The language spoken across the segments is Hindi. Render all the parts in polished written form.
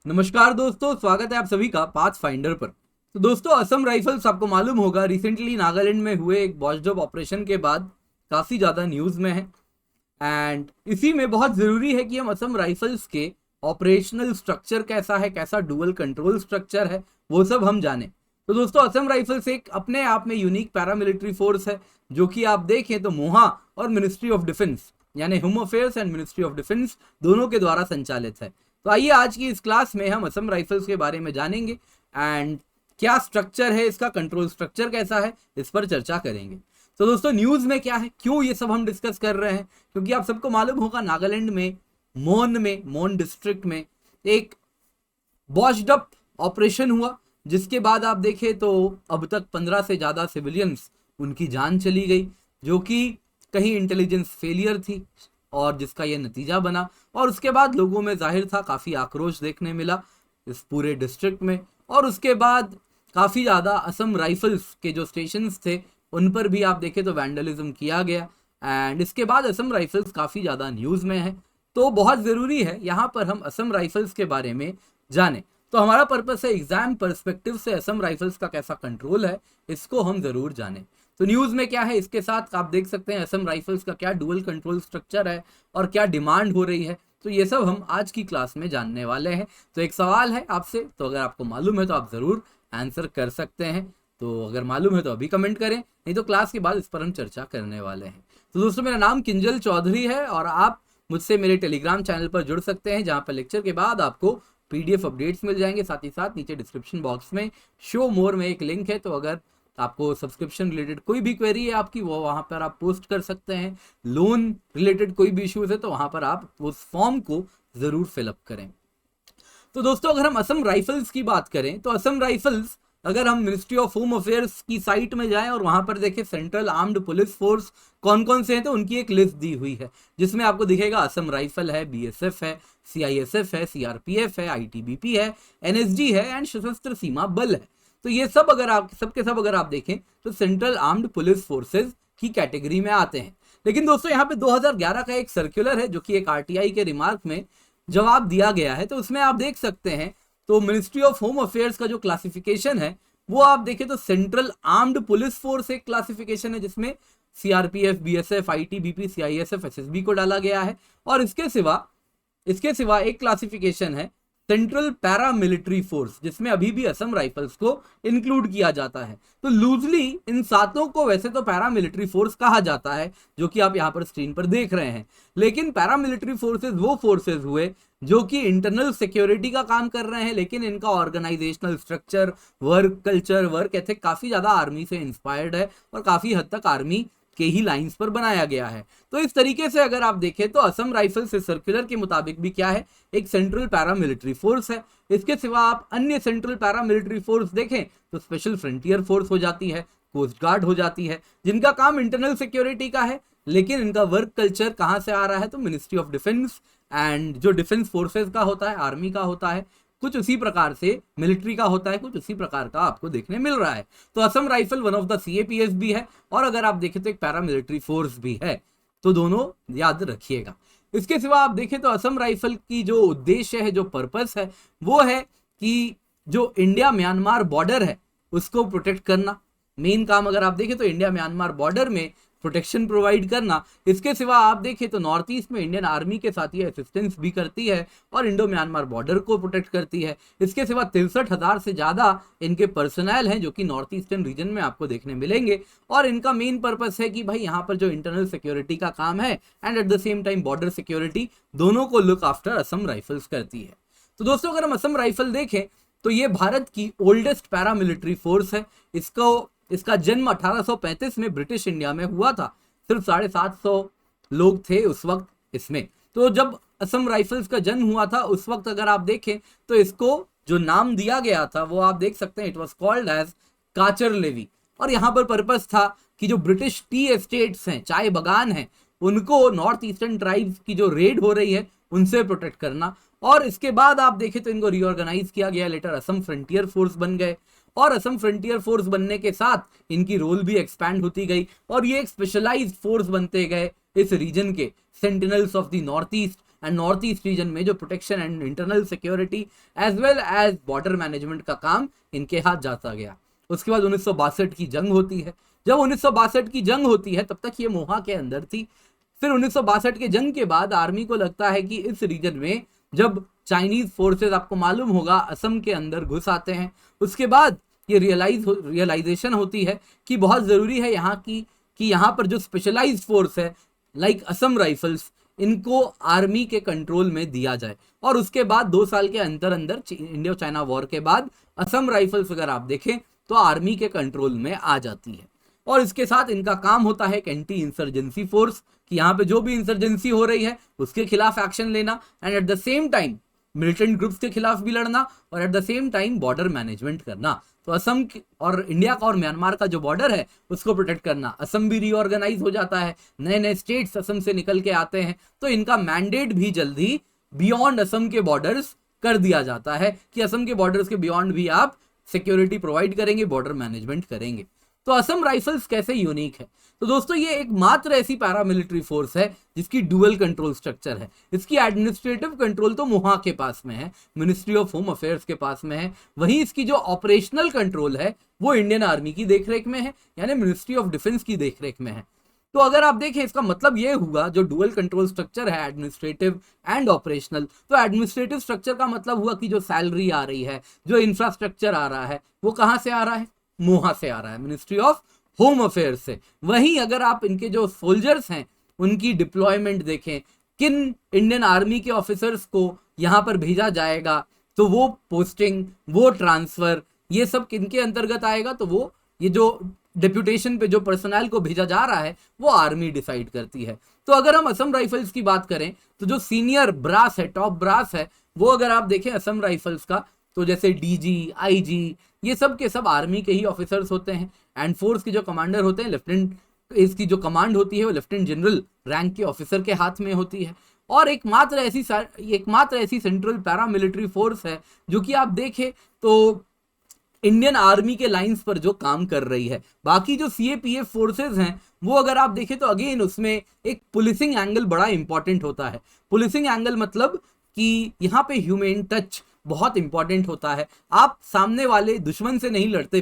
नमस्कार दोस्तों, स्वागत है आप सभी का पाथ फाइंडर पर। तो दोस्तों, असम राइफल्स आपको मालूम होगा रिसेंटली नागालैंड में हुए एक वॉचडॉग ऑपरेशन के बाद काफ़ी ज़्यादा न्यूज़ में है। एंड इसी में बहुत ज़रूरी है कि हम असम राइफल्स के ऑपरेशनल स्ट्रक्चर कैसा है, कैसा डुअल कंट्रोल स्ट्रक्चर है, वो सब हम जाने। तो दोस्तों, असम राइफल्स एक अपने आप में यूनिक पैरामिलिट्री फोर्स है, जो कि आप देखें तो मोहा और मिनिस्ट्री ऑफ डिफेंस यानी home affairs and ministry of defence दोनों के द्वारा संचालित है। तो आइए आज की इस क्लास में हम असम राइफल्स के बारे में जानेंगे एंड क्या स्ट्रक्चर है इसका, कंट्रोल स्ट्रक्चर कैसा है, इस पर चर्चा करेंगे। तो दोस्तों, न्यूज़ में क्या है, क्यों ये सब हम डिस्कस कर रहे हैं, क्योंकि आप सबको मालूम होगा नागालैंड में मोन डिस्ट्रिक्ट में एक वॉच्ड अप ऑपरेशन हुआ, जिसके बाद आप देखें तो अब तक 15 से ज़्यादा सिविलियंस उनकी जान चली गई, जो कि कहीं इंटेलिजेंस फेलियर थी और जिसका ये नतीजा बना। और उसके बाद लोगों में जाहिर था काफ़ी आक्रोश देखने मिला इस पूरे डिस्ट्रिक्ट में। और उसके बाद काफ़ी ज़्यादा असम राइफल्स के जो स्टेशंस थे उन पर भी आप देखें तो वैंडलिज्म किया गया। एंड इसके बाद असम राइफल्स काफ़ी ज़्यादा न्यूज़ में है। तो बहुत ज़रूरी है यहाँ पर हम असम राइफल्स के बारे में जानें। तो हमारा पर्पस है एग्जाम पर्सपेक्टिव से असम राइफल्स का कैसा कंट्रोल है, इसको हम ज़रूर जानें। तो न्यूज़ में क्या है, इसके साथ आप देख सकते हैं असम राइफल्स का क्या डुअल कंट्रोल स्ट्रक्चर है और क्या डिमांड हो रही है। तो ये सब हम आज की क्लास में जानने वाले हैं। तो एक सवाल है आपसे, तो अगर आपको मालूम है तो आप ज़रूर आंसर कर सकते हैं। तो अगर मालूम है तो अभी कमेंट करें, नहीं तो क्लास के बाद इस पर हम चर्चा करने वाले हैं। तो दोस्तों, मेरा नाम किंजल चौधरी है और आप मुझसे मेरे टेलीग्राम चैनल पर जुड़ सकते हैं, जहाँ पर लेक्चर के बाद आपको PDF अपडेट्स मिल जाएंगे। साथ ही साथ नीचे डिस्क्रिप्शन बॉक्स में शो मोर में एक लिंक है, तो अगर आपको सब्सक्रिप्शन रिलेटेड कोई भी क्वेरी है आपकी, वो वहाँ पर आप पोस्ट कर सकते हैं। लोन रिलेटेड कोई भी इश्यूज है तो वहाँ पर आप उस फॉर्म को ज़रूर फिलअप करें। तो दोस्तों, अगर हम असम राइफल्स की बात करें तो असम राइफल्स, अगर हम मिनिस्ट्री ऑफ होम अफेयर्स की साइट में जाएं और वहां पर देखें सेंट्रल आर्म्ड पुलिस फोर्स कौन कौन से हैं, तो उनकी एक लिस्ट दी हुई है, जिसमें आपको दिखेगा असम राइफल है, BSF है, CISF है, CRPF है, ITBP है, NSG है एंड सशस्त्र सीमा बल है। तो ये सब अगर आप सबके सब अगर आप देखें तो सेंट्रल आर्म्ड पुलिस फोर्सेज की कैटेगरी में आते हैं। लेकिन दोस्तों, यहाँ पे 2011 का एक सर्कुलर है, जो कि एक RTI के रिमार्क में जवाब दिया गया है। तो उसमें आप देख सकते हैं, तो मिनिस्ट्री ऑफ होम अफेयर्स का जो क्लासिफिकेशन है वो आप देखें तो सेंट्रल आर्म्ड पुलिस फोर्स एक क्लासिफिकेशन है, जिसमें CRPF, BSF, ITBP, CISF, SSB को डाला गया है। और इसके सिवा एक क्लासिफिकेशन है सेंट्रल पैरा मिलिट्री फोर्स, जिसमें अभी भी असम राइफल्स को इंक्लूड किया जाता है। तो लूजली इन सातों को वैसे तो पैरा मिलिट्री फोर्स कहा जाता है, जो कि आप यहाँ पर स्क्रीन पर देख रहे हैं। लेकिन पैरा मिलिट्री फोर्सेज वो फोर्सेज हुए जो कि इंटरनल सिक्योरिटी का काम कर रहे हैं, लेकिन इनका organisational structure, work culture, work ethic काफ़ी ज़्यादा आर्मी से इंस्पायर्ड है और काफ़ी हद तक आर्मी के ही लाइंस पर बनाया गया है। तो इस तरीके से अगर आप देखें तो असम राइफल्स इस सर्कुलर के मुताबिक भी क्या है, एक सेंट्रल पैरामिलिट्री फोर्स है। इसके सिवा आप अन्य सेंट्रल पैरामिलिट्री फोर्स देखें तो स्पेशल फ्रंटियर फोर्स हो जाती है, कोस्ट गार्ड हो जाती है, जिनका काम इंटरनल सिक्योरिटी का है, लेकिन इनका वर्क कल्चर कहाँ से आ रहा है, तो मिनिस्ट्री ऑफ डिफेंस एंड जो डिफेंस फोर्सेज का होता है, आर्मी का होता है, कुछ उसी प्रकार से मिलिट्री का होता है, कुछ उसी प्रकार का आपको देखने मिल रहा है। तो Assam rifle one of the CAPS भी है और अगर आप देखें तो एक पैरामिलिट्री फोर्स भी है। तो दोनों याद रखिएगा। इसके सिवा आप देखें तो असम राइफल की जो उद्देश्य है, जो पर्पस है, वो है कि जो इंडिया म्यांमार बॉर्डर है उसको प्रोटेक्ट करना। मेन काम अगर आप देखें तो इंडिया म्यांमार बॉर्डर में प्रोटेक्शन प्रोवाइड करना। इसके सिवा आप देखें तो नॉर्थ ईस्ट में इंडियन आर्मी के साथ ये असिस्टेंस भी करती है और इंडो म्यांमार बॉर्डर को प्रोटेक्ट करती है। इसके सिवा 63,000 से ज़्यादा इनके पर्सनल हैं, जो कि नॉर्थ ईस्टर्न रीजन में आपको देखने मिलेंगे। और इनका मेन पर्पस है कि भाई यहाँ पर जो इंटरनल सिक्योरिटी का काम है and at the same time border security, दोनों को लुक आफ्टर असम राइफल्स करती है। तो दोस्तों, अगर हम असम राइफल देखें तो ये भारत की ओल्डेस्ट पैरामिलिट्री फोर्स है। इसका जन्म 1835 में ब्रिटिश इंडिया में हुआ था। सिर्फ 750 लोग थे उस वक्त इसमें। तो जब असम राइफल्स का जन्म हुआ था उस वक्त अगर आप देखें तो इसको जो नाम दिया गया था वो आप देख सकते हैं, इट वॉज कॉल्ड एज काचर लेवी। और यहाँ पर पर्पस था कि जो ब्रिटिश टी एस्टेट्स हैं, चाय बगान हैं, उनको नॉर्थ ईस्टर्न ट्राइब्स की जो रेड हो रही है उनसे प्रोटेक्ट करना। और इसके बाद आप देखें तो इनको रीऑर्गेनाइज किया गया, लेटर असम फ्रंटियर फोर्स बन गए। और असम फ्रंटियर फोर्स बनने के साथ इनकी रोल भी एक्सपैंड होती गई और ये एक स्पेशलाइज्ड फोर्स बनते गए इस रीजन के, sentinels of the north east, and north east region में जो protection and internal security as well as border management का काम इनके हाथ जाता गया। उसके बाद 1962 की जंग होती है। जब 1962 की जंग होती है तब तक ये मोहा के अंदर थी। फिर 1962 के जंग के बाद आर्मी को लगता है कि इस रीजन में जब चाइनीज फोर्सेस, आपको मालूम होगा, असम के अंदर घुस आते हैं, उसके बाद ये रियलाइजेशन होती है कि बहुत ज़रूरी है यहाँ की कि यहाँ पर जो स्पेशलाइज्ड फोर्स है लाइक असम राइफल्स, इनको आर्मी के कंट्रोल में दिया जाए। और उसके बाद 2 साल के अंदर इंडिया चाइना वॉर के बाद असम राइफल्स अगर आप देखें तो आर्मी के कंट्रोल में आ जाती है। और इसके साथ इनका काम होता है एक एंटी इंसर्जेंसी फोर्स, कि यहाँ पे जो भी इंसर्जेंसी हो रही है उसके खिलाफ एक्शन लेना, and at the same time militant groups के खिलाफ भी लड़ना, और at the same time border management करना। तो असम और इंडिया का और म्यांमार का जो बॉर्डर है उसको प्रोटेक्ट करना। असम भी रीऑर्गेनाइज हो जाता है, नए नए स्टेट्स असम से निकल के आते हैं, तो इनका मैंडेट भी जल्दी बियॉन्ड असम के बॉर्डर्स कर दिया जाता है कि असम के बॉर्डर्स के बियॉन्ड भी आप सिक्योरिटी प्रोवाइड करेंगे, बॉर्डर मैनेजमेंट करेंगे। तो असम राइफल्स कैसे यूनिक है? तो दोस्तों ये एकमात्र ऐसी पैरामिलिट्री फोर्स है जिसकी डुअल कंट्रोल स्ट्रक्चर है। इसकी एडमिनिस्ट्रेटिव कंट्रोल तो मोहा के पास में है, मिनिस्ट्री ऑफ होम अफेयर्स के पास में है, वहीं इसकी जो ऑपरेशनल कंट्रोल है वो इंडियन आर्मी की देखरेख में है, यानी मिनिस्ट्री ऑफ डिफेंस की देखरेख में है। तो अगर आप देखें इसका मतलब ये हुआ, जो डुअल कंट्रोल स्ट्रक्चर है एडमिनिस्ट्रेटिव एंड ऑपरेशनल, तो एडमिनिस्ट्रेटिव स्ट्रक्चर का मतलब हुआ कि जो सैलरी आ रही है, जो इंफ्रास्ट्रक्चर आ रहा है, वो कहाँ से आ रहा है? मोहा से आ रहा है, मिनिस्ट्री ऑफ होम अफेयर्स से। वहीं अगर आप इनके जो सोल्जर्स हैं उनकी डिप्लॉयमेंट देखें, किन इंडियन आर्मी के ऑफिसर्स को यहाँ पर भेजा जाएगा, तो वो पोस्टिंग, वो ट्रांसफर, ये सब किनके अंतर्गत आएगा? तो वो ये जो डिप्यूटेशन पे जो पर्सनल को भेजा जा रहा है वो आर्मी डिसाइड करती है। तो अगर हम असम राइफल्स की बात करें तो जो सीनियर ब्रास है, टॉप ब्रास है, वो अगर आप देखें असम राइफल्स का, तो जैसे डीजी, आईजी, ये सब के सब आर्मी के ही ऑफिसर्स होते हैं। एंड फोर्स के जो कमांडर होते हैं, लेफ्टिनेंट, इसकी जो कमांड होती है वो लेफ्टिनेंट जनरल रैंक के ऑफिसर के हाथ में होती है। और एकमात्र ऐसी सेंट्रल पैरामिलिट्री फोर्स है जो कि आप देखें तो इंडियन आर्मी के लाइंस पर जो काम कर रही है। बाकी जो सीएपीएफ फोर्सेस हैं वो अगर आप देखें तो अगेन उसमें एक पुलिसिंग एंगल बड़ा इंपॉर्टेंट होता है। पुलिसिंग एंगल मतलब कि यहाँ पे ह्यूमन टच बहुत इंपॉर्टेंट होता है। आप सामने वाले दुश्मन से नहीं लड़ते,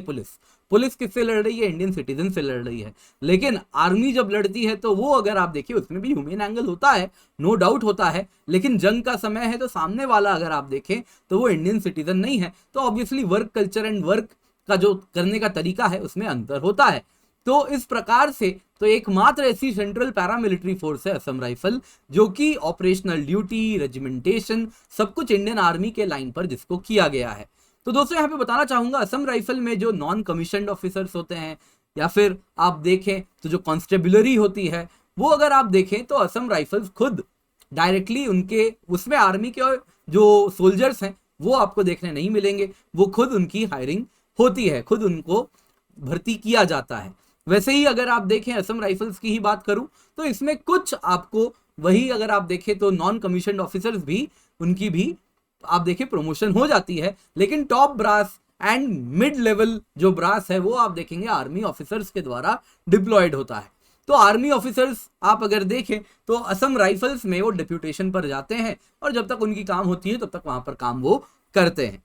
पुलिस किससे लड़ रही है? इंडियन सिटीजन से लड़ रही है। लेकिन आर्मी जब लड़ती है तो वो अगर आप देखिए उसमें भी ह्यूमन एंगल होता है, नो डाउट होता है, लेकिन जंग का समय है तो सामने वाला अगर आप देखें तो वो इंडियन सिटीजन नहीं है, तो obviously work culture and work का जो करने का तरीका है उसमें अंतर होता है। तो इस प्रकार से तो एकमात्र ऐसी सेंट्रल पैरामिलिट्री फोर्स है असम राइफल, जो कि ऑपरेशनल ड्यूटी, रेजिमेंटेशन, सब कुछ इंडियन आर्मी के लाइन पर जिसको किया गया है। तो दोस्तों यहाँ पे बताना चाहूंगा, असम राइफल में जो नॉन कमीशन्ड ऑफिसर्स होते हैं या फिर आप देखें तो जो कॉन्स्टेबलरी होती है, वो अगर आप देखें तो असम राइफल्स खुद डायरेक्टली उनके उसमें आर्मी के जो सोल्जर्स हैं वो आपको देखने नहीं मिलेंगे, वो खुद उनकी हायरिंग होती है, खुद उनको भर्ती किया जाता है। वैसे ही अगर आप देखें असम राइफल्स की ही बात करूं तो इसमें कुछ आपको वही अगर आप देखें तो नॉन कमीशन्ड ऑफिसर्स भी, उनकी भी आप देखें प्रमोशन हो जाती है, लेकिन top brass and mid level जो ब्रास है वो आप देखेंगे आर्मी ऑफिसर्स के द्वारा डिप्लॉयड होता है। तो आर्मी ऑफिसर्स आप अगर देखें तो असम राइफल्स में वो डिप्यूटेशन पर जाते हैं और जब तक उनकी काम होती है तब तक वहां पर काम वो करते हैं।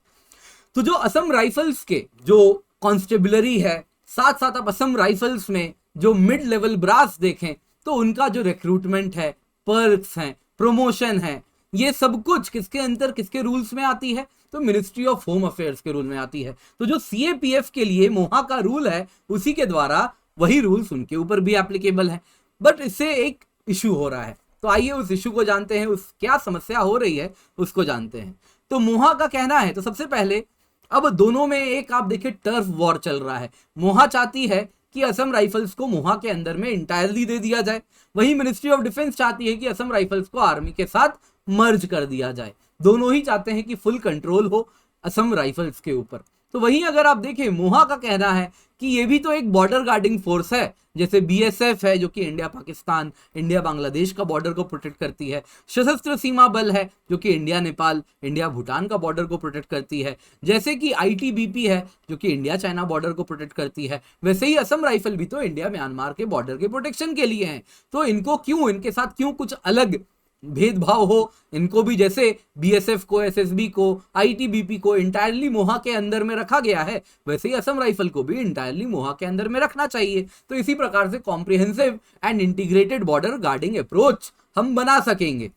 तो जो असम राइफल्स के जो कॉन्स्टेबलरी है, साथ साथ आप असम राइफल्स में जो मिड लेवल ब्रास देखें तो उनका जो रिक्रूटमेंट है, पर्क्स हैं, प्रमोशन है, ये सब कुछ किसके अंदर, किसके रूल्स में आती है? तो मिनिस्ट्री ऑफ होम अफेयर्स के रूल में आती है। तो जो सीएपीएफ के लिए मोहा का रूल है उसी के द्वारा वही रूल्स उनके ऊपर भी एप्लीकेबल है। बट इससे एक इशू हो रहा है, तो आइए उस इशू को जानते हैं, उस क्या समस्या हो रही है उसको जानते हैं। तो मोहा का कहना है, तो सबसे पहले अब दोनों में एक आप देखिए टर्फ वॉर चल रहा है। मोहा चाहती है कि असम राइफल्स को मोहा के अंदर में इंटायरली दे दिया जाए, वहीं मिनिस्ट्री ऑफ डिफेंस चाहती है कि असम राइफल्स को आर्मी के साथ मर्ज कर दिया जाए। दोनों ही चाहते हैं कि फुल कंट्रोल हो असम राइफल्स के ऊपर। तो वहीं अगर आप देखें मोहा का कहना है कि ये भी तो एक बॉर्डर गार्डिंग फोर्स है, जैसे बीएसएफ है जो कि इंडिया पाकिस्तान, इंडिया बांग्लादेश का बॉर्डर को प्रोटेक्ट करती है, सशस्त्र सीमा बल है जो कि इंडिया नेपाल, इंडिया भूटान का बॉर्डर को प्रोटेक्ट करती है, जैसे कि आईटीबीपी है जो कि इंडिया चाइना बॉर्डर को प्रोटेक्ट करती है, वैसे ही असम राइफल भी तो इंडिया म्यांमार के बॉर्डर के प्रोटेक्शन के लिए हैं। तो इनको क्यों, इनके साथ क्यों कुछ अलग भेदभाव हो, इनको भी जैसे बीएसएफ को, एसएसबी को, आईटीबीपी को इंटायरली मोहा के अंदर में रखा गया है, वैसे ही असम राइफल को भी इंटायरली मोहा के अंदर में रखना चाहिए। तो इसी प्रकार से comprehensive and integrated border guarding approach हम बना सकेंगे।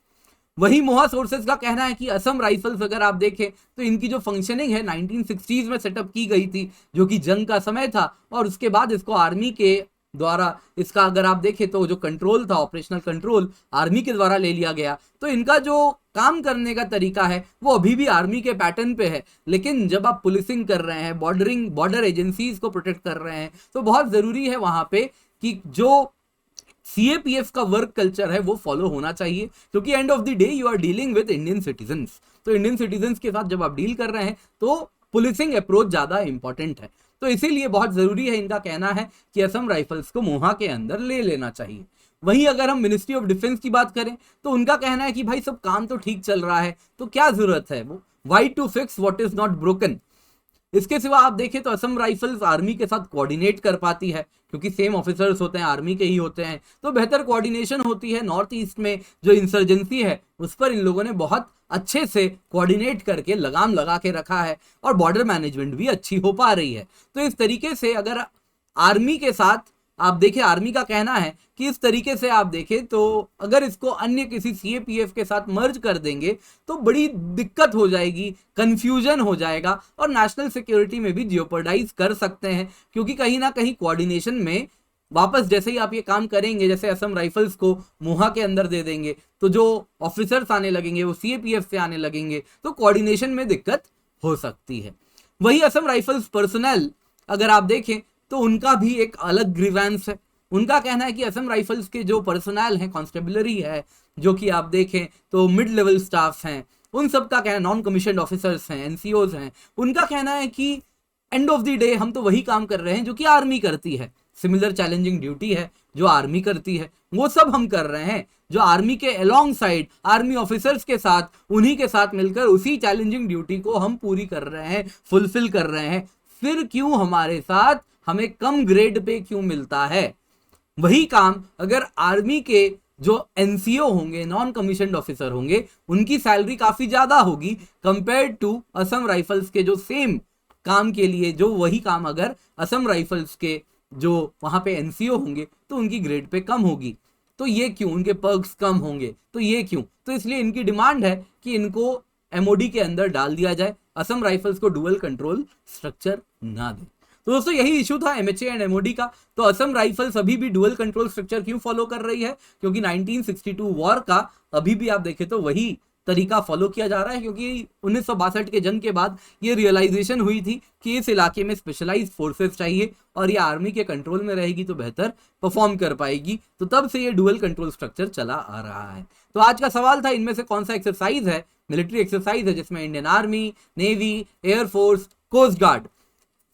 वही मोहा सोर्सेज का कहना है कि असम राइफल्स अगर आप देखें तो इनकी जो फंक्शनिंग है 1960s में सेटअप की गई थी, जो कि जंग का समय था, और उसके बाद इसको आर्मी के द्वारा, इसका अगर आप देखें तो जो कंट्रोल था, ऑपरेशनल कंट्रोल आर्मी के द्वारा ले लिया गया। तो इनका जो काम करने का तरीका है वो अभी भी आर्मी के पैटर्न पे है, लेकिन जब आप पुलिसिंग कर रहे हैं, बॉर्डर एजेंसीज को प्रोटेक्ट कर रहे हैं, तो बहुत जरूरी है वहां पे कि जो सीएपीएफ का वर्क कल्चर है वो फॉलो होना चाहिए, क्योंकि end of the day you are dealing with Indian citizens. तो इंडियन सिटीजन्स के साथ जब आप डील कर रहे हैं तो पुलिसिंग अप्रोच ज्यादा इंपॉर्टेंट है। तो इसीलिए बहुत जरूरी है, इनका कहना है कि असम राइफल्स को मोहा के अंदर ले लेना चाहिए। वहीं अगर हम मिनिस्ट्री ऑफ डिफेंस की बात करें तो उनका कहना है कि भाई सब काम तो ठीक चल रहा है, तो क्या जरूरत है वो, why to fix what is not broken. इसके सिवा आप देखें तो असम राइफल्स आर्मी के साथ कोऑर्डिनेट कर पाती है, क्योंकि सेम ऑफिसर्स होते हैं, आर्मी के ही होते हैं, तो बेहतर कोऑर्डिनेशन होती है। नॉर्थ ईस्ट में जो इंसर्जेंसी है उस पर इन लोगों ने बहुत अच्छे से कोऑर्डिनेट करके लगाम लगा के रखा है, और बॉर्डर मैनेजमेंट भी अच्छी हो पा रही है। तो इस तरीके से अगर आर्मी के साथ आप देखें, आर्मी का कहना है कि इस तरीके से आप देखें तो अगर इसको अन्य किसी सीएपीएफ के साथ मर्ज कर देंगे तो बड़ी दिक्कत हो जाएगी, कंफ्यूजन हो जाएगा, और नेशनल सिक्योरिटी में भी जियोपर्डाइज कर सकते हैं, क्योंकि कहीं ना कहीं कोऑर्डिनेशन में वापस जैसे ही आप ये काम करेंगे, जैसे असम राइफल्स को मोहा के अंदर दे देंगे, तो जो ऑफिसर्स आने लगेंगे वो सीएपीएफ से आने लगेंगे, तो कोऑर्डिनेशन में दिक्कत हो सकती है। वही असम राइफल्स पर्सनल अगर आप देखें तो उनका भी एक अलग ग्रीवेंस है। उनका कहना है कि असम राइफल्स के जो पर्सनल हैं, कांस्टेबलरी है, जो कि आप देखें तो मिड लेवल स्टाफ हैं, उन सब का कहना, नॉन कमीशन्ड ऑफिसर्स हैं, एनसीओज हैं, उनका कहना है कि एंड ऑफ द डे हम तो वही काम कर रहे हैं जो कि आर्मी करती है, सिमिलर चैलेंजिंग ड्यूटी है जो आर्मी करती है, वो सब हम कर रहे हैं, जो आर्मी के अलोंग साइड आर्मी ऑफिसर्स के साथ, उन्हीं के साथ मिलकर उसी चैलेंजिंग ड्यूटी को हम पूरी कर रहे हैं, फुलफिल कर रहे हैं। फिर क्यों हमारे साथ हमें कम ग्रेड पे क्यों मिलता है? वही काम अगर आर्मी के जो एनसीओ होंगे, नॉन कमीशन्ड ऑफिसर होंगे, उनकी सैलरी काफी ज्यादा होगी कंपेयर टू असम राइफल्स के जो सेम काम के लिए, जो वही काम अगर असम राइफल्स के जो वहां पे एनसीओ होंगे तो उनकी ग्रेड पे कम होगी। तो ये क्यों? उनके पर्क्स कम होंगे, तो ये क्यों? तो इसलिए इनकी डिमांड है कि इनको एमओडी के अंदर डाल दिया जाए, असम राइफल्स को डुअल कंट्रोल स्ट्रक्चर ना दे। तो दोस्तों यही इशू था एमएचए एंड एमओडी का। तो असम राइफल्स अभी भी डुअल कंट्रोल स्ट्रक्चर क्यों फॉलो कर रही है? क्योंकि 1962 वॉर का अभी भी आप देखें तो वही तरीका फॉलो किया जा रहा है, क्योंकि 1962 के जंग के बाद ये रियलाइजेशन हुई थी कि इस इलाके में स्पेशलाइज्ड फोर्सेस चाहिए और ये आर्मी के कंट्रोल में रहेगी तो बेहतर परफॉर्म कर पाएगी। तो तब से ये डुअल कंट्रोल स्ट्रक्चर चला आ रहा है। तो आज का सवाल था, इनमें से कौन सा एक्सरसाइज है, मिलिट्री एक्सरसाइज है, जिसमें Indian army, navy, air force, coast guard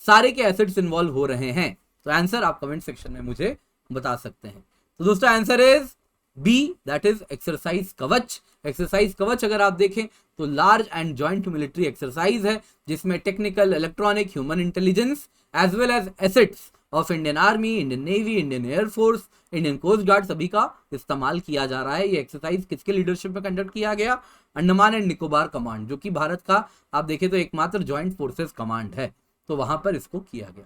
सारे के एसेट्स इन्वॉल्व हो रहे हैं? तो आंसर आप कमेंट सेक्शन में मुझे बता सकते हैं। तो दोस्तों answer is B, that is exercise Kavach. Exercise Kavach अगर आप देखें तो large and joint military exercise है, जिसमें technical, electronic, human intelligence as well as assets of Indian army, Indian navy, Indian air force, Indian coast guard सभी का इस्तेमाल किया जा रहा है। ये एक्सरसाइज किसके लीडरशिप में कंडक्ट किया गया? अंडमान एंड निकोबार कमांड, जो कि भारत का आप देखें तो एकमात्र जॉइंट फोर्सेस कमांड है, तो वहां पर इसको किया गया।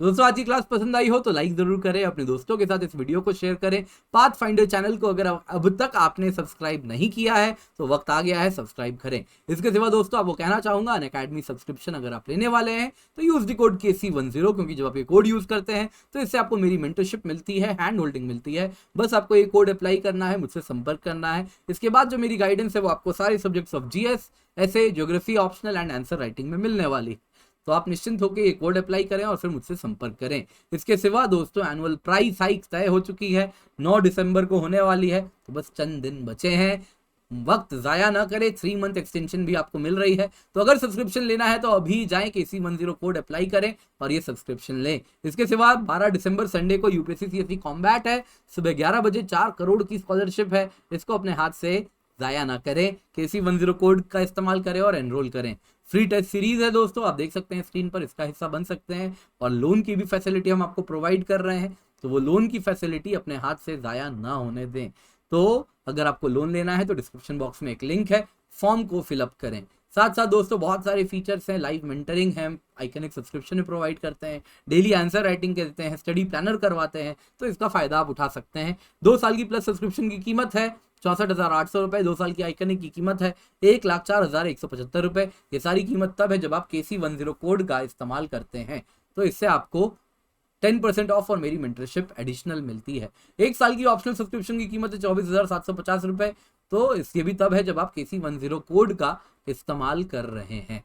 तो दोस्तों आज की क्लास पसंद आई हो तो लाइक जरूर करें, अपने दोस्तों के साथ इस वीडियो को शेयर करें। पाथ फाइंडर चैनल को अगर अब तक आपने सब्सक्राइब नहीं किया है तो वक्त आ गया है, सब्सक्राइब करें। इसके सिवा दोस्तों आपको कहना चाहूंगा, अनअकैडमी सब्सक्रिप्शन अगर आप लेने वाले हैं तो यूज द कोड KC10, क्योंकि जब आप ये कोड यूज करते हैं तो इससे आपको मेरी मेंटरशिप मिलती है, हैंड होल्डिंग मिलती है। बस आपको ये कोड अप्लाई करना है, मुझसे संपर्क करना है। इसके बाद जो मेरी गाइडेंस है वो आपको सारे सब्जेक्ट्स ऑफ GS, ऐसे, geography, optional and answer writing में मिलने वाली। तो आप निश्चिंत होकर ये कोड अप्लाई करें और फिर मुझसे संपर्क करें। इसके सिवा दोस्तों एनुअल प्राइस हाइक तय हो चुकी है, 9 दिसंबर को होने वाली है, तो बस चंद दिन बचे हैं, वक्त जाया ना करें। 3 मंथ एक्सटेंशन भी आपको मिल रही है, तो अगर सब्सक्रिप्शन लेना है तो अभी जाएं, KC10 कोड अप्लाई करें और ये सब्सक्रिप्शन लें। इसके सिवा 12 दिसंबर संडे को यूपीएससी CSE कॉम्बैट है, सुबह 11 बजे 4 करोड़ की स्कॉलरशिप है, इसको अपने हाथ से जाया ना करें, KC10 कोड का इस्तेमाल करें और एनरोल करें। फ्री टेस्ट सीरीज है दोस्तों, आप देख सकते हैं स्क्रीन पर, इसका हिस्सा बन सकते हैं, और लोन की भी फैसिलिटी हम आपको प्रोवाइड कर रहे हैं, तो वो लोन की फैसिलिटी अपने हाथ से जाया ना होने दें। तो अगर आपको लोन लेना है तो डिस्क्रिप्शन बॉक्स में एक लिंक है, फॉर्म को फिलअप करें। साथ साथ दोस्तों बहुत सारे फीचर्स हैं, लाइव मेंटरिंग है, आइकनिक सब्सक्रिप्शन में प्रोवाइड करते हैं, डेली आंसर राइटिंग करते हैं, स्टडी प्लानर करवाते हैं, तो इसका फायदा आप उठा सकते हैं। 2 साल की प्लस सब्सक्रिप्शन की कीमत है 64,800 रुपए। 2 साल की आइकनिक की कीमत है 1,04,175 रुपए। ये सारी कीमत तब है जब आप KC10 कोड का इस्तेमाल करते हैं, तो इससे आपको 10% ऑफ और मेरी मेंटरशिप एडिशनल मिलती है। 1 साल की ऑप्शनल सब्सक्रिप्शन की कीमत है 24,750 रुपए। तो इसके भी तब है जब आप KC10 कोड का इस्तेमाल कर रहे हैं।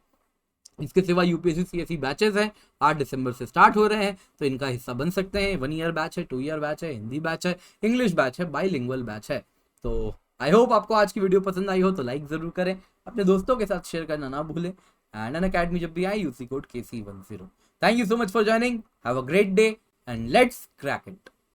इसके सिवा UPSC CSE बैचेस हैं, 8 दिसंबर से स्टार्ट हो रहे हैं, तो इनका हिस्सा बन सकते हैं। 1 ईयर बैच है, 2 ईयर बैच है, हिंदी बैच है, इंग्लिश बैच है, बाइलिंगुअल बैच है। तो आई होप आपको आज की वीडियो पसंद आई हो तो लाइक जरूर करें, अपने दोस्तों के साथ शेयर करना ना भूलें। एंड अनअकैडमी जब भी आए UC code KC10। Thank you so much for joining, have a great day and let's crack it.